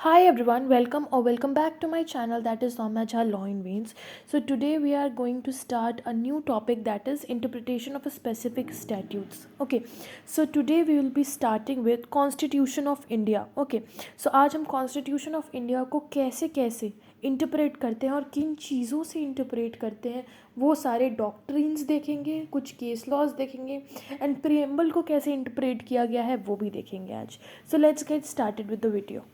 Hi everyone, welcome back to my channel, that is Soumya Jha Law in Veins. So today we are going to start a new topic, that is interpretation of a specific statutes. Okay, so today we will be starting with Constitution of India. Okay, so आज हम Constitution of India को कैसे कैसे interpret करते हैं और किन चीज़ों से इंटरप्रेट करते हैं वो सारे डॉक्ट्रिन्स देखेंगे, कुछ केस लॉज देखेंगे एंड प्रिएम्बल को कैसे इंटरप्रेट किया गया है वो भी देखेंगे आज. So let's get started with the video.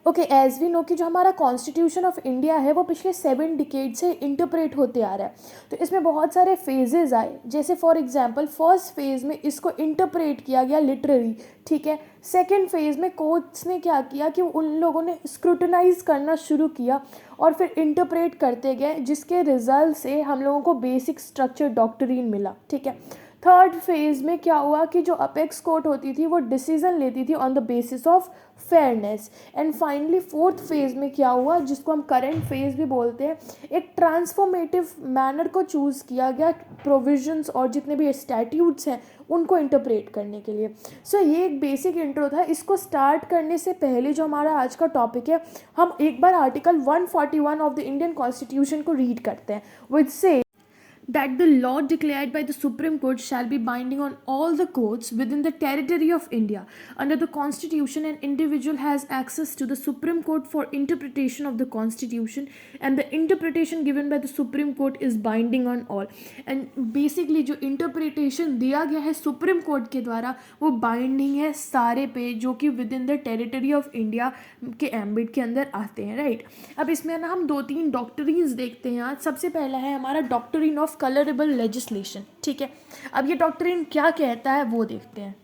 Okay, as we know कि जो हमारा कॉन्स्टिट्यूशन ऑफ इंडिया है वो पिछले 7 डिकेड से इंटरप्रेट होते आ रहा है. तो इसमें बहुत सारे फेजेस आए, जैसे फॉर एग्जांपल फर्स्ट फेज़ में इसको इंटरप्रेट किया गया लिटरली, ठीक है. सेकेंड फेज़ में कोर्ट्स ने क्या किया कि उन लोगों ने स्क्रूटनाइज करना शुरू किया और फिर इंटरप्रेट करते गए, जिसके रिजल्ट से हम लोगों को बेसिक स्ट्रक्चर डॉक्ट्रिन मिला, ठीक है. थर्ड फेज़ में क्या हुआ कि जो अपेक्स कोर्ट होती थी वो डिसीजन लेती थी on the basis of fairness. And finally fourth phase में क्या हुआ, जिसको हम करंट फेज़ भी बोलते हैं, एक ट्रांसफॉर्मेटिव मैनर को चूज़ किया गया प्रोविजंस और जितने भी स्टैट्यूट्स हैं उनको इंटरप्रेट करने के लिए. सो ये एक बेसिक इंट्रो था. इसको स्टार्ट करने से पहले जो हमारा आज का टॉपिक है, हम एक बार article 141 of the Indian constitution को रीड करते हैं, विच से that the law declared by the Supreme Court shall be binding on all the courts within the territory of India. Under the Constitution, an individual has access to the Supreme Court for interpretation of the Constitution, and the interpretation given by the Supreme Court is binding on all. And basically जो interpretation दिया गया है Supreme Court के द्वारा वो binding है सारे पे जो कि within the territory of India के ambit के अंदर आते हैं, राइट. अब इसमें ना हम 2-3 डॉक्ट्रिन्स देखते हैं आज. सबसे पहला है हमारा डॉक्ट्रिन ऑफ कलरेबल लेजिस्लेशन, ठीक है. अब ये डॉक्ट्रिन क्या कहता है वो देखते हैं.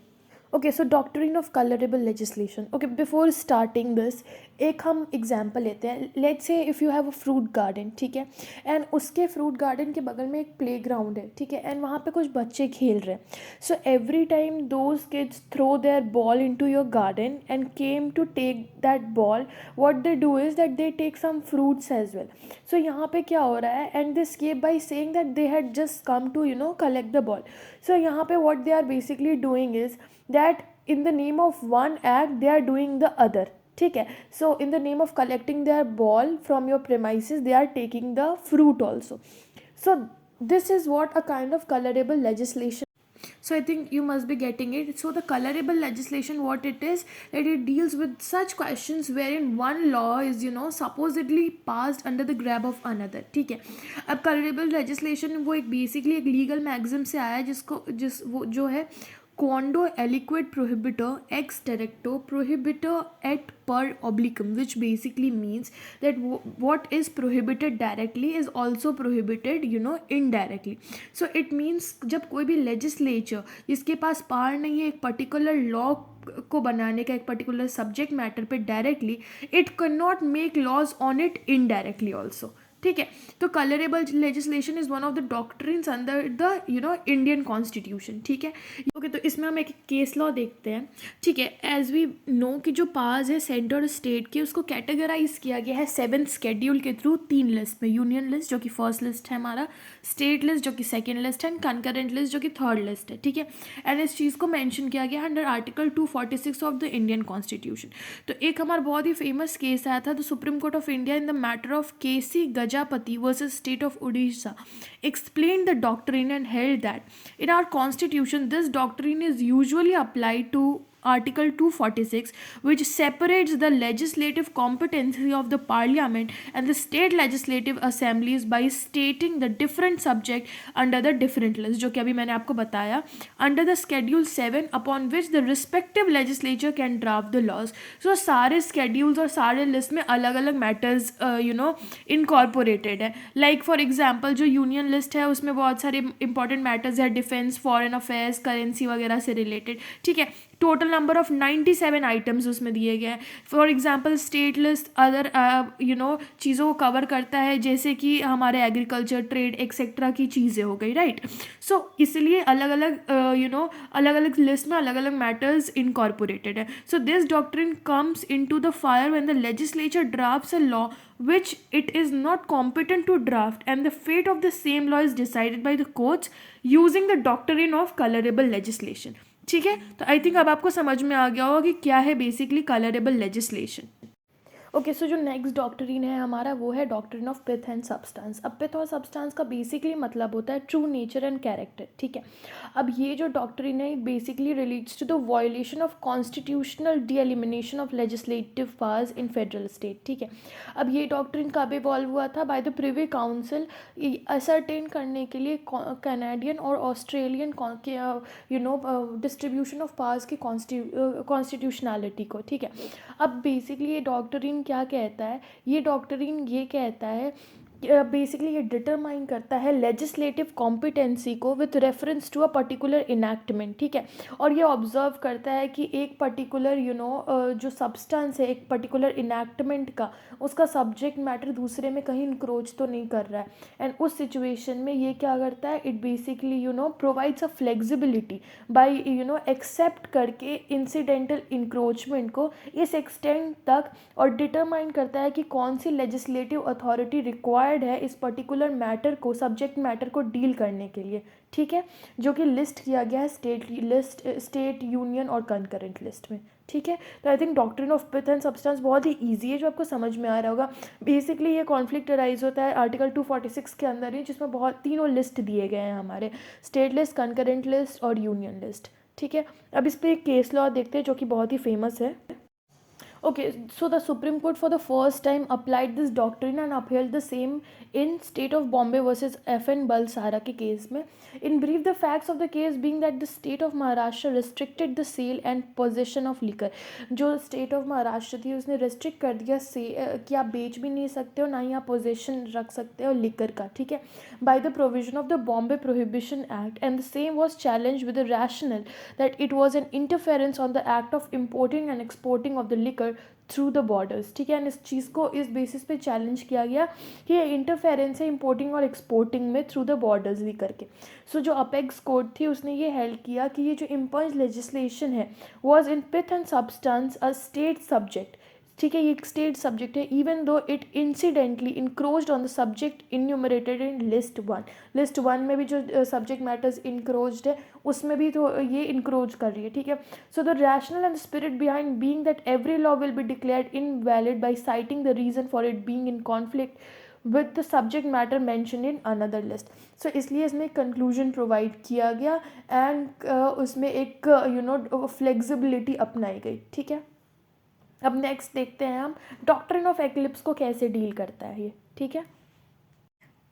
Okay, so doctrine of colourable legislation. Okay, before starting this एक हम एग्जांपल लेते हैं. Let's say if you have a fruit garden, ठीक है, एंड उसके फ्रूट गार्डन के बगल में एक प्ले ग्राउंड है, ठीक है, एंड वहाँ पे कुछ बच्चे खेल रहे हैं. So every time those kids throw their ball into your garden and came to take that ball, what they do is that they take some fruits as well. So यहाँ पे क्या हो रहा है, and they escape by saying that they had just come to collect the ball. So यहाँ पे what they are basically doing is that in the name of one act they are doing the other, ठीक है. So in the name of collecting their ball from your premises they are taking the fruit also. So this is what a kind of colorable legislation. So I think you must be getting it. So the colorable legislation, what it is, that it deals with such questions wherein one law is supposedly passed under the grab of another, ठीक है. अब colorable legislation वो एक basically एक legal maxim से आया है, वो जो है quando aliquid prohibitor ex directo prohibitor et per obliquum, which basically means that what is prohibited directly is also prohibited indirectly. So it means जब कोई भी legislature जिसके पास पावर नहीं है एक particular law को बनाने का एक पर्टिकुलर सब्जेक्ट मैटर पे directly, it can not make laws on it indirectly also, ठीक है. तो colourable legislation is one of the doctrines under the Indian constitution, ठीक है. ओके, तो इसमें हम एक केस लॉ देखते हैं, ठीक है. एज वी नो कि जो पावर्स है सेंटर और स्टेट के, उसको कैटेगराइज किया गया है 7th शेड्यूल के थ्रू 3 लिस्ट में. यूनियन लिस्ट जो कि फर्स्ट लिस्ट है हमारा, स्टेट लिस्ट जो कि सेकेंड लिस्ट है, एंड कंकरेंट लिस्ट जो कि थर्ड लिस्ट है, ठीक है. एंड इस चीज़ को मैंशन किया गया under article 246 of the Indian constitution. तो एक हमारा बहुत ही फेमस केस आया था, the supreme court of India in the matter of KC Gajapati versus State of Odisha explained the doctrine and held that in our constitution this doctrine is usually applied to Article 246, which separates the legislative competency of the parliament and the state legislative assemblies by stating the different subject under the different list, जो कि अभी मैंने आपको बताया, under the schedule 7 upon which the respective legislature can draft the laws. So सारे schedules और सारे list में अलग अलग matters incorporated है. Like for example जो union list है उसमें बहुत सारे important matters है, defense, foreign affairs, currency वगैरह से related, ठीक है. टोटल नंबर ऑफ 97 आइटम्स उसमें दिए गए हैं. For example state list other चीज़ों को कवर करता है, जैसे कि हमारे एग्रीकल्चर, ट्रेड एक्सेट्रा की चीज़ें हो गई, राइट. सो इसलिए अलग अलग अलग अलग लिस्ट में अलग अलग मैटर्स इनकॉर्पोरेटेड है. So this doctrine comes into the fire when the legislature drafts a law which it is not competent to draft, and the fate of the same law is decided by the courts using the doctrine of colorable legislation, ठीक है. तो I think अब आपको समझ में आ गया होगा कि क्या है basically colourable legislation. Okay, so जो नेक्स्ट डॉक्ट्रिन है हमारा वो है doctrine of pith and substance. अब पिथ और सब्सटेंस का बेसिकली मतलब होता है ट्रू नेचर एंड कैरेक्टर, ठीक है। अब ये जो डॉक्ट्रिन है basically relates to the violation of constitutional delimitation of legislative powers in federal state, ठीक है। अब ये डॉक्ट्रिन कब इवॉल्व हुआ था? By the privy council, ascertain करने के लिए कैनेडियन और ऑस्ट्रेलियन डिस्ट्रीब्यूशन ऑफ पावर्स की कॉन्स्टिट्यूशनैलिटी को, ठीक है। अब बेसिकली ये डॉक्टरीन क्या कहता है? ये डॉक्टरीन ये कहता है बेसिकली ये डिटरमाइन करता है लेजिस्लेटिव कॉम्पिटेंसी को with reference to a particular enactment, ठीक है। और ये ऑब्जर्व करता है कि एक पर्टिकुलर जो सब्सटेंस है एक पर्टिकुलर इनैक्टमेंट का, उसका सब्जेक्ट मैटर दूसरे में कहीं इंक्रोच तो नहीं कर रहा है। एंड उस सिचुएशन में ये क्या करता है? It basically provides a flexibility by accept करके इंसिडेंटल इंक्रोचमेंट को इस एक्सटेंट तक, और डिटरमाइन करता है कि कौन सी लेजिस्लेटिव अथॉरिटी रिक्वायर्ड है इस पर्टिकुलर मैटर को, सब्जेक्ट मैटर को डील करने के लिए, ठीक है। जो कि लिस्ट किया गया है स्टेट, यूनियन और कंकरेंट लिस्ट में, ठीक है। तो I think doctrine of pith and substance बहुत ही ईजी है, जो आपको समझ में आ रहा होगा। बेसिकली ये कॉन्फ्लिक्ट अराइज होता है आर्टिकल 246 के अंदर ही, जिसमें बहुत तीनों लिस्ट दिए गए हैं हमारे, स्टेट लिस्ट, कंकरेंट लिस्ट और यूनियन लिस्ट, ठीक है। अब इस पर एक केस लॉ देखते हैं जो कि बहुत ही फेमस है। Okay, so the Supreme Court for the first time applied this doctrine and upheld the same in State of Bombay versus FN Balsara के केस में। In brief, the facts of the case being that the state of Maharashtra restricted the sale and possession of liquor। जो state of Maharashtra थी उसने restrict कर दिया कि आप बेच भी नहीं सकते हो, ना ही आप possession रख सकते हो liquor का, ठीक है, by the provision of the Bombay Prohibition Act, and the same was challenged with the rationale that it was an interference on the act of importing and exporting of the liquor through the borders, ठीक है। And इस चीज़ को इस basis पे challenge किया गया कि ये इंटरफेरेंस है इंपोर्टिंग और एक्सपोर्टिंग में थ्रू द बॉर्डर्स भी करके। सो जो अपेक्स कोर्ट थी उसने ये हेल्ड किया कि ये जो इम्पोज लेजिस्लेशन है was in pith and substance a state subject, ठीक है। ये एक स्टेट सब्जेक्ट है even though it incidentally encroached on the subject enumerated in list one में भी जो सब्जेक्ट मैटर्स इंक्रोच्ड है उसमें भी तो ये इंक्रोच कर रही है, ठीक है। So the rational and spirit behind being that every law will be declared invalid by citing the reason for it being in conflict with the subject matter mention in another list. So इसलिए इसमें conclusion provide किया गया and उसमें एक flexibility अपनाई गई, ठीक है। अब नेक्स्ट देखते हैं हम डॉक्ट्रिन ऑफ एक्लिप्स को कैसे डील करता है ये, ठीक है।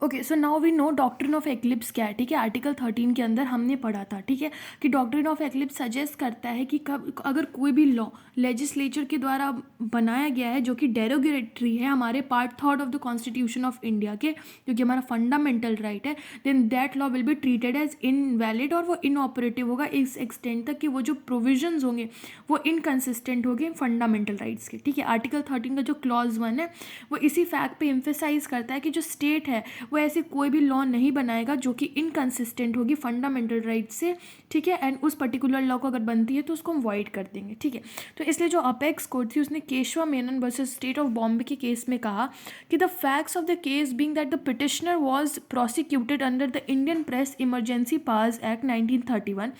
Okay, so now we know doctrine of eclipse क्या है, ठीक है। आर्टिकल 13 के अंदर हमने पढ़ा था, ठीक है, कि डॉक्ट्रिन ऑफ एक्लिप्स सजेस्ट करता है कि कब अगर कोई भी लॉ लेजिस्लेचर के द्वारा बनाया गया है जो कि डेरोगेटरी है हमारे part 3 of the constitution of India के, जो कि हमारा फंडामेंटल राइट है, then that law will be treated as invalid और वो इनऑपरेटिव होगा इस एक्सटेंट तक कि वो जो प्रोविजंस होंगे वो इनकन्सिस्टेंट होंगे फंडामेंटल राइट्स के, ठीक है। आर्टिकल 13 का जो क्लॉज 1 है वो इसी फैक्ट पे एम्फेसाइज करता है कि जो स्टेट है वो ऐसे कोई भी लॉ नहीं बनाएगा जो कि इनकन्सिस्टेंट होगी फंडामेंटल राइट से, ठीक है। एंड उस पर्टिकुलर लॉ को अगर बनती है तो उसको हम वॉइड कर देंगे, ठीक है। तो इसलिए जो अपेक्स कोर्ट थी उसने Keshava Menon versus state of Bombay के केस में कहा कि the facts of the case being that the petitioner was prosecuted under the Indian press emergency powers act 1931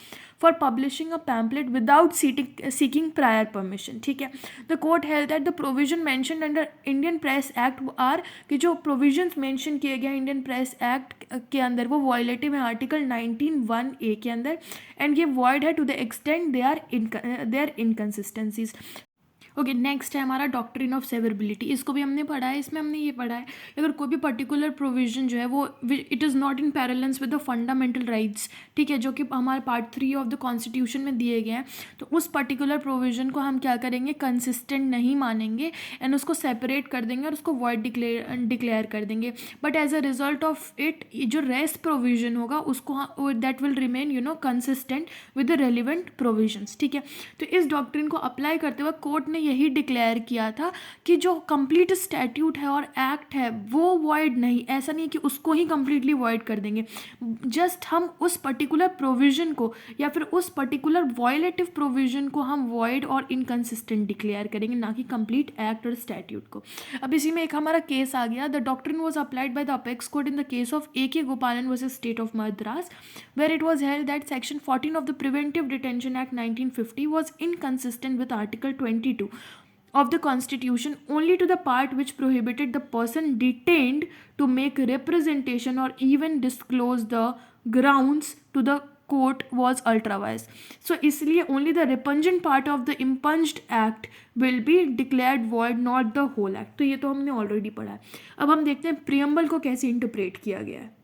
for publishing a pamphlet without seeking prior permission, ठीक है। The court held that the provision mentioned under Indian Press Act are कि जो provisions mention किए गए Indian press act के अंदर वो violative है आर्टिकल 19(1)(a) के अंदर, एंड ये वॉइड है to the extent they are inconsistencies. Okay, next है हमारा डॉक्ट्रिन ऑफ सेवरेबिलिटी। इसको भी हमने पढ़ा है, इसमें हमने ये पढ़ा है अगर कोई भी पर्टिकुलर प्रोविजन जो है वो it is not in parallels with the fundamental rights, ठीक है, जो कि हमारे पार्ट 3 ऑफ द कॉन्स्टिट्यूशन में दिए गए हैं, तो उस पर्टिकुलर प्रोविजन को हम क्या करेंगे, कंसिस्टेंट नहीं मानेंगे एंड उसको सेपरेट कर देंगे और उसको वॉइड डिक्लेयर कर देंगे। But as a result of it जो रेस्ट प्रोविजन होगा उसको that will remain consistent with the relevant provisions, ठीक है। तो इस डॉक्ट्रिन को अप्लाई करते हुए कोर्ट ने यही डिक्लेयर किया था कि जो कंप्लीट स्टैट्यूट है और एक्ट है वो वॉइड नहीं, ऐसा नहीं कि उसको ही कंप्लीटली वॉइड कर देंगे, जस्ट हम उस पर्टिकुलर प्रोविजन को या फिर उस पर्टिकुलर वॉयलेटिव प्रोविजन को हम वॉइड और इनकंसिस्टेंट डिक्लेयर करेंगे, ना कि कंप्लीट एक्ट और स्टैट्यूट को। अब इसी में एक हमारा केस आ गया, the doctrine was applied by the apex court in the case of A.K. Gopalan versus state of Madras, where it was held that section 14 of the preventive detention act 1950 was inconsistent with article 22 of the constitution only to the part which prohibited the person detained to make representation or even disclose the grounds to the court was ultra vires. So इसलिए only the repugnant part of the impunged act will be declared void, not the whole act. तो ये तो हमने already पढ़ा है. अब हम देखते हैं प्रियम्बल को कैसे इंटरप्रेट किया गया है.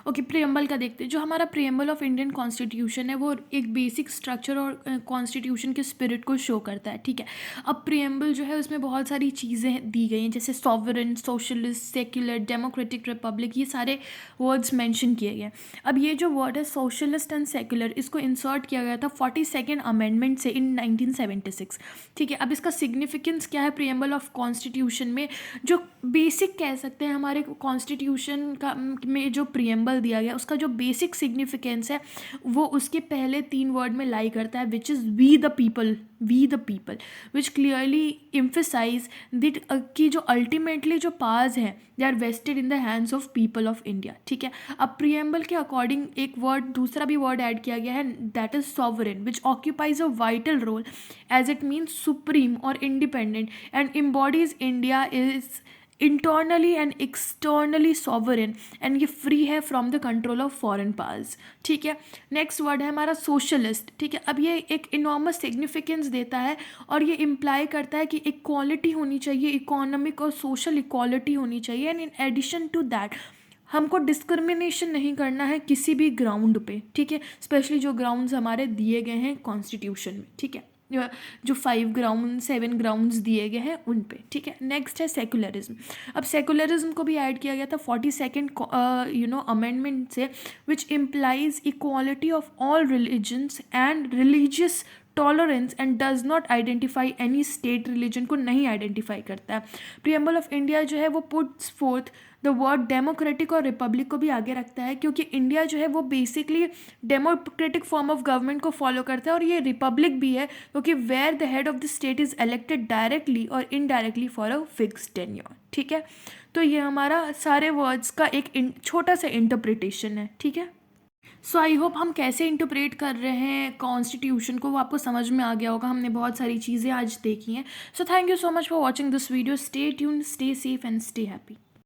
ओके, प्रियम्बल का देखते हैं. जो हमारा प्रियम्बल ऑफ इंडियन कॉन्स्टिट्यूशन है वो एक बेसिक स्ट्रक्चर और कॉन्स्टिट्यूशन के स्पिरिट को शो करता है. ठीक है. अब प्रियम्बल जो है उसमें बहुत सारी चीज़ें दी गई हैं, जैसे sovereign, socialist, secular, democratic, Republic, ये सारे वर्ड्स मेंशन किए गए. अब ये जो वर्ड है सोशलिस्ट एंड सेक्युलर, इसको इंसर्ट किया गया था 42nd अमेंडमेंट से इन 1976. ठीक है. अब इसका सिग्निफिकेंस क्या है प्रियम्बल ऑफ कॉन्स्टिट्यूशन में? जो बेसिक कह सकते हैं हमारे कॉन्स्टिट्यूशन का में जो प्रियम्बल दिया गया उसका जो बेसिक सिग्निफिकेंस है वो उसके पहले 3 वर्ड में लाई करता है, which is we the people, which clearly emphasize that कि जो अल्टीमेटली जो पावर्स हैं they are vested in the hands of people of India. ठीक है. अब प्रियम्बल के अकॉर्डिंग एक वर्ड, दूसरा भी वर्ड ऐड किया गया है, that is sovereign, which occupies a vital role as it means supreme और independent and embodies India is internally and externally sovereign and ये फ्री है from the control of foreign powers. ठीक है. Next word है हमारा socialist. ठीक है. अब ये एक इनॉर्मस सिग्निफिकेंस देता है और ये इम्प्लाई करता है कि इक्वालिटी होनी चाहिए, इकोनॉमिक और सोशल इक्वालिटी होनी चाहिए, and in addition to that हमको डिस्क्रिमिनेशन नहीं करना है किसी भी ग्राउंड पे. ठीक है. स्पेशली जो ग्राउंड्स हमारे दिए गए हैं कॉन्स्टिट्यूशन में. ठीक है. जो 7 ग्राउंड्स दिए गए हैं उन पे. ठीक है. नेक्स्ट है सेकुलरिज्म. अब सेकुलरिज्म को भी ऐड किया गया था 42nd अमेंडमेंट से, which implies equality of all religions and religious tolerance and does not identify any state. Religion को नहीं आइडेंटिफाई करता है. प्रियम्बल ऑफ इंडिया जो है वो puts fourth the word democratic और रिपब्लिक को भी आगे रखता है, क्योंकि इंडिया जो है वो basically democratic form of government को फॉलो करता है, और ये रिपब्लिक भी है क्योंकि where the head of the state is elected directly और indirectly for a fix tenure. ठीक है. तो ये हमारा सारे वर्ड्स का एक छोटा सा इंटरप्रिटेशन है. ठीक है. सो आई होप हम कैसे इंटरप्रेट कर रहे हैं कॉन्स्टिट्यूशन को वो आपको समझ में आ गया होगा. हमने बहुत सारी चीज़ें आज देखी हैं. So thank you so much for watching this video. Stay tuned, stay safe and stay happy.